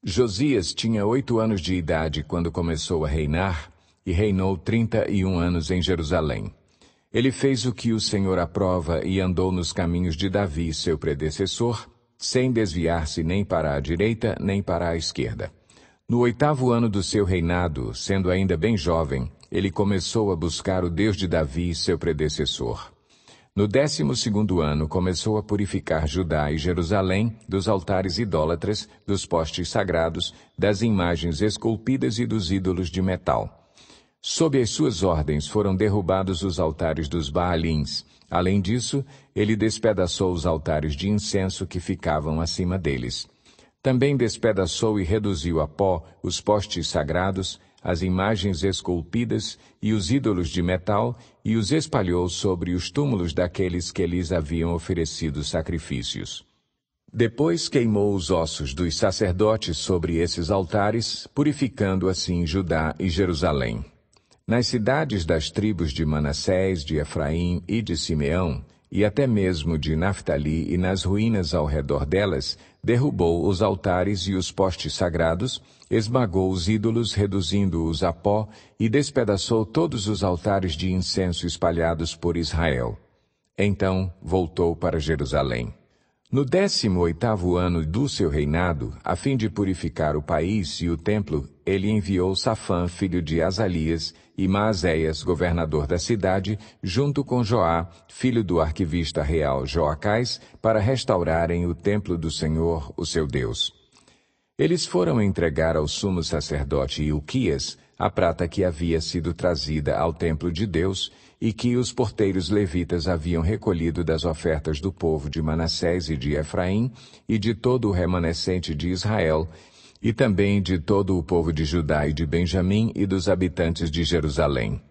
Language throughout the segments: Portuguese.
Josias tinha 8 anos de idade quando começou a reinar, e reinou 31 anos em Jerusalém. Ele fez o que o Senhor aprova e andou nos caminhos de Davi, seu predecessor, sem desviar-se nem para a direita nem para a esquerda. No 8º ano do seu reinado, sendo ainda bem jovem, ele começou a buscar o Deus de Davi, seu predecessor. No 12º ano, começou a purificar Judá e Jerusalém dos altares idólatras, dos postes sagrados, das imagens esculpidas e dos ídolos de metal. Sob as suas ordens foram derrubados os altares dos Baalins. Além disso, ele despedaçou os altares de incenso que ficavam acima deles. Também despedaçou e reduziu a pó os postes sagrados, as imagens esculpidas e os ídolos de metal, e os espalhou sobre os túmulos daqueles que lhes haviam oferecido sacrifícios. Depois queimou os ossos dos sacerdotes sobre esses altares, purificando assim Judá e Jerusalém. Nas cidades das tribos de Manassés, de Efraim e de Simeão, e até mesmo de Naftali e nas ruínas ao redor delas, derrubou os altares e os postes sagrados, esmagou os ídolos, reduzindo-os a pó, e despedaçou todos os altares de incenso espalhados por Israel. Então voltou para Jerusalém. No 18º ano do seu reinado, a fim de purificar o país e o templo, ele enviou Safã, filho de Azalias, e Maazéias, governador da cidade, junto com Joá, filho do arquivista real Joacás, para restaurarem o templo do Senhor, o seu Deus. Eles foram entregar ao sumo sacerdote Ilquias a prata que havia sido trazida ao templo de Deus e que os porteiros levitas haviam recolhido das ofertas do povo de Manassés e de Efraim e de todo o remanescente de Israel, e também de todo o povo de Judá e de Benjamim e dos habitantes de Jerusalém.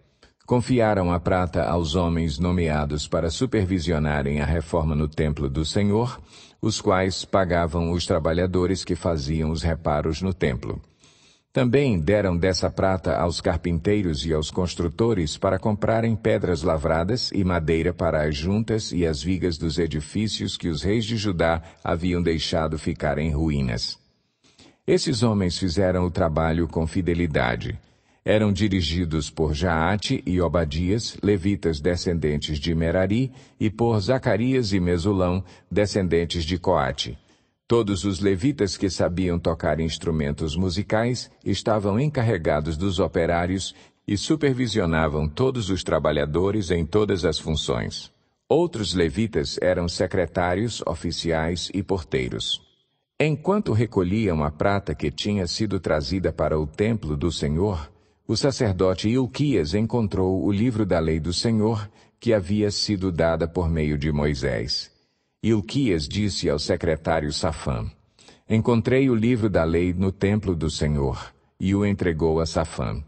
Confiaram a prata aos homens nomeados para supervisionarem a reforma no templo do Senhor, os quais pagavam os trabalhadores que faziam os reparos no templo. Também deram dessa prata aos carpinteiros e aos construtores para comprarem pedras lavradas e madeira para as juntas e as vigas dos edifícios que os reis de Judá haviam deixado ficar em ruínas. Esses homens fizeram o trabalho com fidelidade. Eram dirigidos por Jaate e Obadias, levitas descendentes de Merari, e por Zacarias e Mesulão, descendentes de Coate. Todos os levitas que sabiam tocar instrumentos musicais estavam encarregados dos operários e supervisionavam todos os trabalhadores em todas as funções. Outros levitas eram secretários, oficiais e porteiros. Enquanto recolhiam a prata que tinha sido trazida para o templo do Senhor, o sacerdote Ilquias encontrou o livro da lei do Senhor, que havia sido dada por meio de Moisés. Ilquias disse ao secretário Safã: "Encontrei o livro da lei no templo do Senhor", e o entregou a Safã.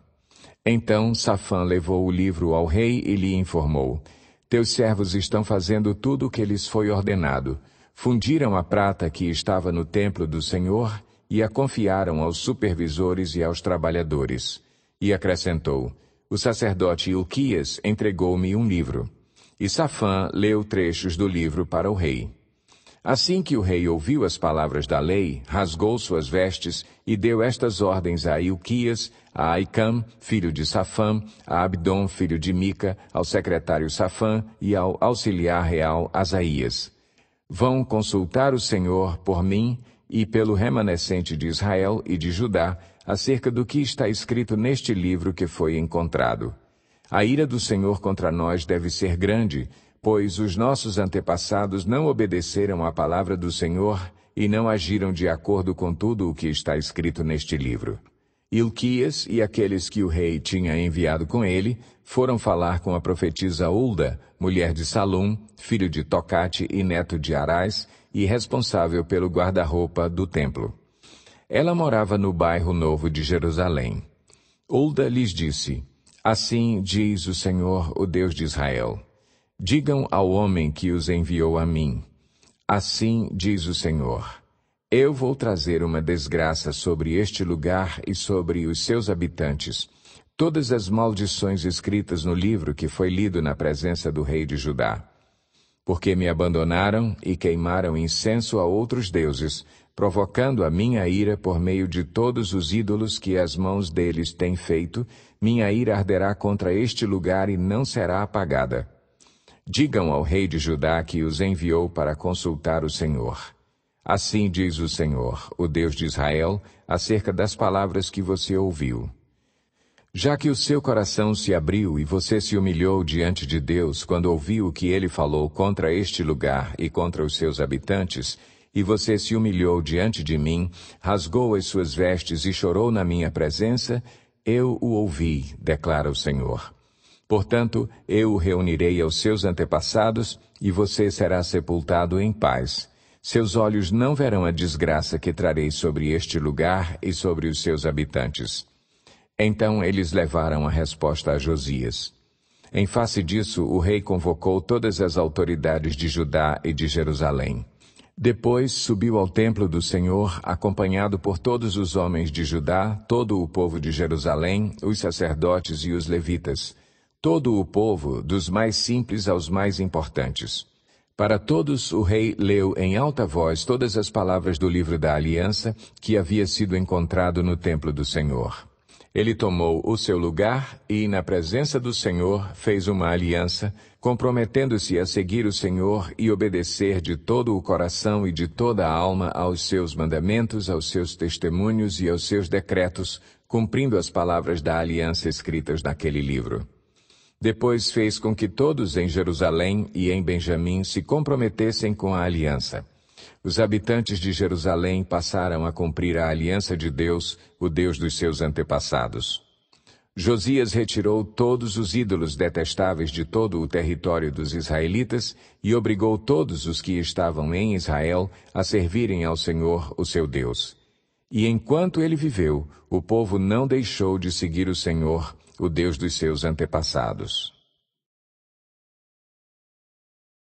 Então Safã levou o livro ao rei e lhe informou: "Teus servos estão fazendo tudo o que lhes foi ordenado. Fundiram a prata que estava no templo do Senhor e a confiaram aos supervisores e aos trabalhadores." E acrescentou: "O sacerdote Ilquias entregou-me um livro." E Safã leu trechos do livro para o rei. Assim que o rei ouviu as palavras da lei, rasgou suas vestes e deu estas ordens a Ilquias, a Aicam, filho de Safã, a Abdom, filho de Mica, ao secretário Safã e ao auxiliar real Asaías: "Vão consultar o Senhor por mim e pelo remanescente de Israel e de Judá, acerca do que está escrito neste livro que foi encontrado. A ira do Senhor contra nós deve ser grande, pois os nossos antepassados não obedeceram à palavra do Senhor e não agiram de acordo com tudo o que está escrito neste livro." Ilquias e aqueles que o rei tinha enviado com ele foram falar com a profetisa Hulda, mulher de Salum, filho de Tocate e neto de Arás, e responsável pelo guarda-roupa do templo. Ela morava no bairro Novo de Jerusalém. Hulda lhes disse: "Assim diz o Senhor, o Deus de Israel: Digam ao homem que os enviou a mim: Assim diz o Senhor: Eu vou trazer uma desgraça sobre este lugar e sobre os seus habitantes, todas as maldições escritas no livro que foi lido na presença do rei de Judá. Porque me abandonaram e queimaram incenso a outros deuses, provocando a minha ira por meio de todos os ídolos que as mãos deles têm feito, minha ira arderá contra este lugar e não será apagada. Digam ao rei de Judá que os enviou para consultar o Senhor. Assim diz o Senhor, o Deus de Israel, acerca das palavras que você ouviu. Já que o seu coração se abriu e você se humilhou diante de Deus quando ouviu o que ele falou contra este lugar e contra os seus habitantes, e você se humilhou diante de mim, rasgou as suas vestes e chorou na minha presença, eu o ouvi, declara o Senhor. Portanto, eu o reunirei aos seus antepassados, e você será sepultado em paz. Seus olhos não verão a desgraça que trarei sobre este lugar e sobre os seus habitantes. Então eles levaram a resposta a Josias. Em face disso, o rei convocou todas as autoridades de Judá e de Jerusalém. Depois subiu ao templo do Senhor, acompanhado por todos os homens de Judá, todo o povo de Jerusalém, os sacerdotes e os levitas, todo o povo, dos mais simples aos mais importantes. Para todos o rei leu em alta voz todas as palavras do livro da aliança que havia sido encontrado no templo do Senhor. Ele tomou o seu lugar e, na presença do Senhor, fez uma aliança, comprometendo-se a seguir o Senhor e obedecer de todo o coração e de toda a alma aos seus mandamentos, aos seus testemunhos e aos seus decretos, cumprindo as palavras da aliança escritas naquele livro. Depois fez com que todos em Jerusalém e em Benjamim se comprometessem com a aliança. Os habitantes de Jerusalém passaram a cumprir a aliança de Deus, o Deus dos seus antepassados. Josias retirou todos os ídolos detestáveis de todo o território dos israelitas e obrigou todos os que estavam em Israel a servirem ao Senhor, o seu Deus. E enquanto ele viveu, o povo não deixou de seguir o Senhor, o Deus dos seus antepassados.